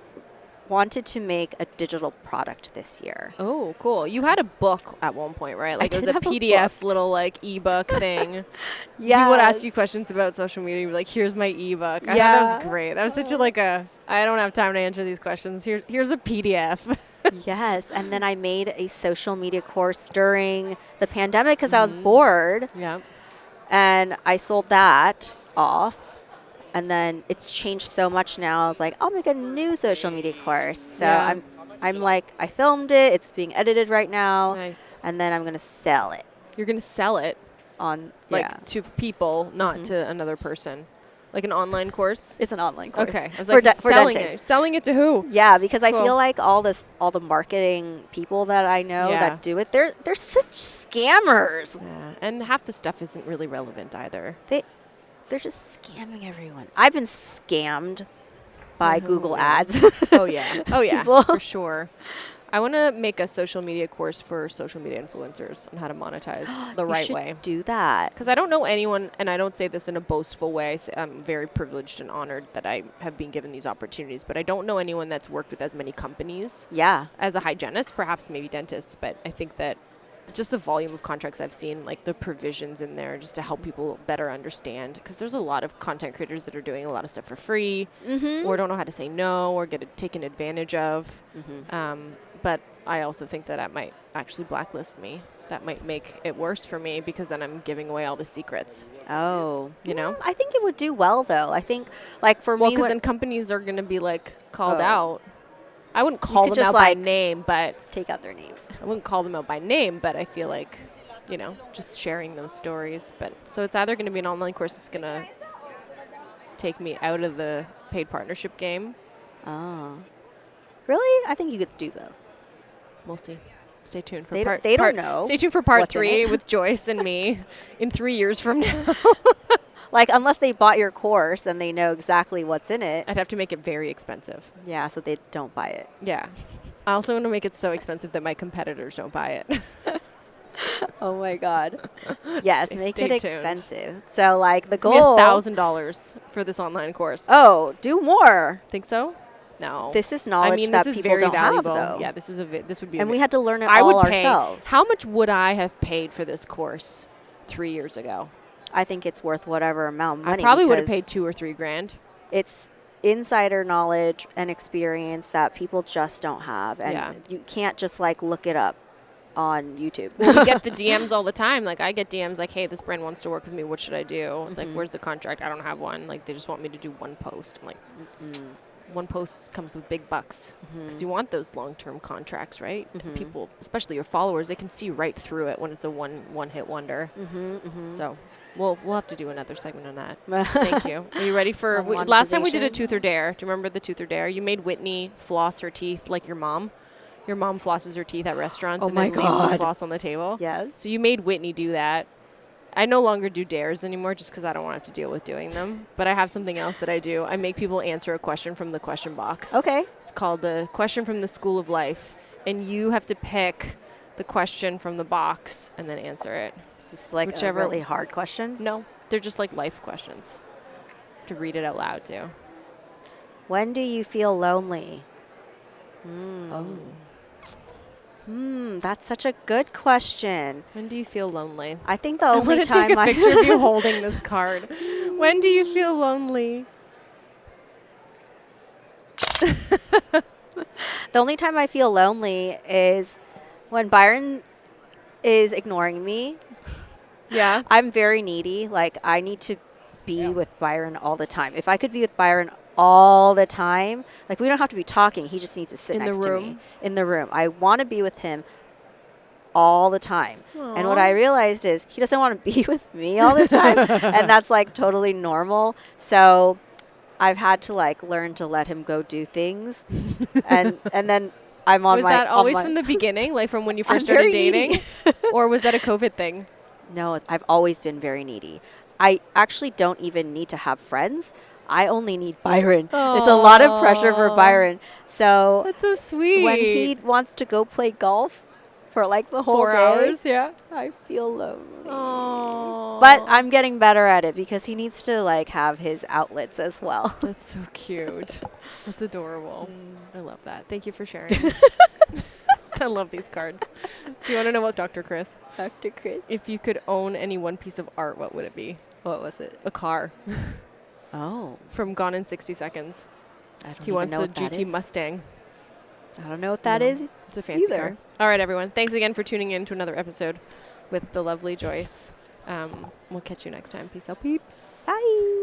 wanted to make a digital product this year. Oh, cool. You had a book at one point, right? Like it was did a have a PDF little like ebook thing. Yeah. He would ask you questions about social media. You'd be like, here's my ebook. I thought that was great. That was such a I don't have time to answer these questions. Here's a PDF. Yes. And then I made a social media course during the pandemic because I was bored. Yeah. And I sold that off. And then it's changed so much now. I was like, I'll make a new social media course. So Yeah. I'm like, I filmed it. It's being edited right now. Nice. And then I'm going to sell it You're going to sell it on, to people, not to another person. Like an online course? It's an online course. Okay. I was for like, for selling dentists. it. Selling it to who? Yeah, because I Cool. feel like all the marketing people that I know Yeah. that do it, they're such scammers. Yeah. And half the stuff isn't really relevant either. They're just scamming everyone. I've been scammed by Google yeah. Ads. Oh, yeah. Oh, yeah. People. For sure. I want to make a social media course for social media influencers on how to monetize the You right should way. do that. Because I don't know anyone, and I don't say this in a boastful way. I'm very privileged and honored that I have been given these opportunities, but I don't know anyone that's worked with as many companies Yeah. as a hygienist, perhaps maybe dentists, but I think that just the volume of contracts I've seen, like the provisions in there just to help people better understand. Because there's a lot of content creators that are doing a lot of stuff for free or don't know how to say no or get taken advantage of. But I also think that might actually blacklist me. That might make it worse for me because then I'm giving away all the secrets. Oh. You know? I think it would do well, though. I think, like, for Well, me, because then companies are going to be, like, called Oh. out. I wouldn't call could them just, out by like, name, but take out their name. I wouldn't call them out by name, but I feel like, just sharing those stories. But so it's either going to be an online course that's going to take me out of the paid partnership game. Oh. Really? I think you could do both. We'll see. Stay tuned for They don't know Stay tuned for part what's in 3 it. with Joyce and me in 3 years from now. Like, unless they bought your course and they know exactly what's in it. I'd have to make it very expensive. Yeah, so they don't buy it. Yeah. I also want to make it so expensive that my competitors don't buy it. Oh my God. Yes, Stay make it tuned. expensive. So, like, the It's gonna be goal. $1,000 for this online course. Oh, do more. Think so? No. This is knowledge that this is people very don't valuable. have, though. Yeah, this would be. And we had to learn it I all would pay. ourselves. How much would I have paid for this course 3 years ago? I think it's worth whatever amount of money. I probably would have because paid $2,000 or $3,000. It's insider knowledge and experience that people just don't have. And Yeah. you can't just, like, look it up on YouTube. You get the DMs all the time. Like, I get DMs like, hey, this brand wants to work with me. What should I do? Like, where's the contract? I don't have one. Like, they just want me to do one post. I'm like, one post comes with big bucks because you want those long-term contracts, right? And people, especially your followers, they can see right through it when it's a one-hit wonder. So we'll have to do another segment on that. Thank you. Are you ready for On last time we did a monetization? Tooth or Dare? Do you remember the Tooth or Dare? You made Whitney floss her teeth like your mom. Your mom flosses her teeth at restaurants Oh and my then leaves the God. floss on the table. Yes. So you made Whitney do that. I no longer do dares anymore just because I don't want to have to deal with doing them. But I have something else that I do. I make people answer a question from the question box. Okay. It's called the question from the School of Life. And you have to pick the question from the box and then answer it. Is this, like, Whichever- a really hard question? No, they're just like life questions. To read it out loud too. When do you feel lonely? Oh. That's such a good question. When do you feel lonely? I think the I only want to time take a I picture of you holding this card. When do you feel lonely? The only time I feel lonely is when Byron is ignoring me. Yeah. I'm very needy. Like, I need to be with Byron all the time. If I could be with Byron all the time, like, we don't have to be talking. He just needs to sit In the next to me room? in the room. I want to be with him all the time. And what Aw. I realized is he doesn't want to be with me all the time. And that's like totally normal. So I've had to like learn to let him go do things. and then I'm on Was my that on always my- from the beginning, like from when you I'm first started very dating? needy. Or was that a COVID thing? No, I've always been very needy. I actually don't even need to have friends. I only need Byron. It's a lot of pressure for Aw. Byron. So That's so sweet. when he wants to go play golf for like the whole 4 day, hours, yeah. I feel lonely. Oh. But I'm getting better at it because he needs to like have his outlets as well. That's so cute. That's adorable. I love that. Thank you for sharing. I love these cards. Do you want to know about Dr. Chris? Dr. Chris. If you could own any one piece of art, what would it be? What was it? A car Oh, from Gone in 60 Seconds. I don't He even wants know a what that GT is. Mustang. I don't know what that No, is. It's a fancy either. car. All right, everyone. Thanks again for tuning in to another episode with the lovely Joyce. We'll catch you next time. Peace out, peeps. Bye.